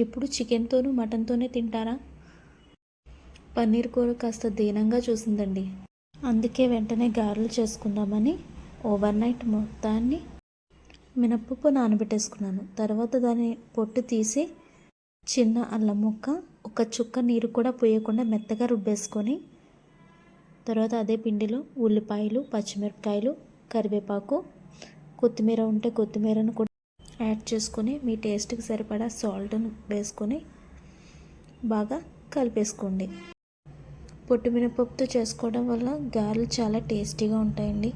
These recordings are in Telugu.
ఎప్పుడు చికెన్తోనూ మటన్తోనే తింటారా? పన్నీర్ కూర కాస్త దీనంగా చూసిందండి. అందుకే వెంటనే గారెలు చేసుకుందామని ఓవర్ నైట్ మొత్తాన్ని మినప్పప్పు నానబెట్టేసుకున్నాను. తర్వాత దాన్ని పొట్టు తీసి చిన్న అల్లం ముక్క, ఒక చుక్క నీరు కూడా పోయకుండా మెత్తగా రుబ్బేసుకొని, తర్వాత అదే పిండిలో ఉల్లిపాయలు, పచ్చిమిరపకాయలు, కరివేపాకు, కొత్తిమీర ఉంటే కొత్తిమీరను కూడా యాడ్ చేసుకొని మీ టేస్ట్కి సరిపడా సాల్ట్ను వేసుకొని బాగా కలిపేసుకోండి. పొట్టు మినపప్పుతో చేసుకోవడం వల్ల గారెలు చాలా టేస్టీగా ఉంటాయండి.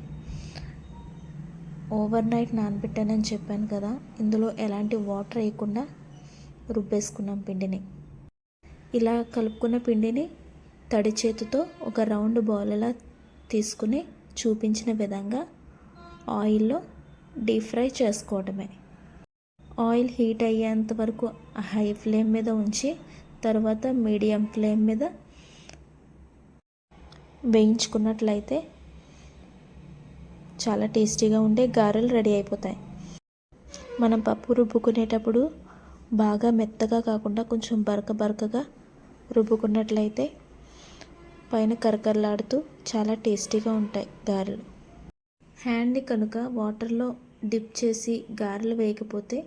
ఓవర్ నైట్ నానబెట్టానని చెప్పాను కదా, ఇందులో ఎలాంటి వాటర్ వేయకుండా రుబ్బేసుకున్నాం పిండిని. ఇలా కలుపుకున్న పిండిని తడి చేతితో ఒక రౌండ్ బాల్లా తీసుకుని చూపించిన విధంగా ఆయిల్లో డీప్ ఫ్రై చేసుకోవడమే. ఆయిల్ హీట్ అయ్యేంత వరకు హై ఫ్లేమ్ మీద ఉంచి తర్వాత మీడియం ఫ్లేమ్ మీద వేయించుకున్నట్లయితే చాలా టేస్టీగా ఉండే గారెలు రెడీ అయిపోతాయి. మనం పప్పు రుబ్బుకునేటప్పుడు బాగా మెత్తగా కాకుండా కొంచెం బరకగా రుబ్బుకున్నట్లయితే పైన కరకరలాడుతూ చాలా టేస్టీగా ఉంటాయి గారెలు. హ్యాండ్ని కనుక వాటర్లో డిప్ చేసి గారెలు వేయకపోతే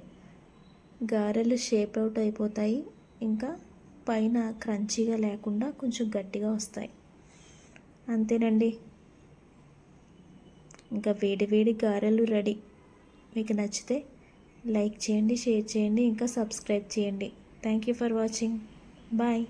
గారెలు షేప్ అవుట్ అయిపోతాయి. ఇంకా పైన క్రంచీగా లేకుండా కొంచెం గట్టిగా వస్తాయి. అంతేనండి, ఇంకా వేడి వేడి గారెలు రెడీ. మీకు నచ్చితే లైక్ చేయండి, షేర్ చేయండి, ఇంకా సబ్స్క్రైబ్ చేయండి. Thank you for watching. Bye.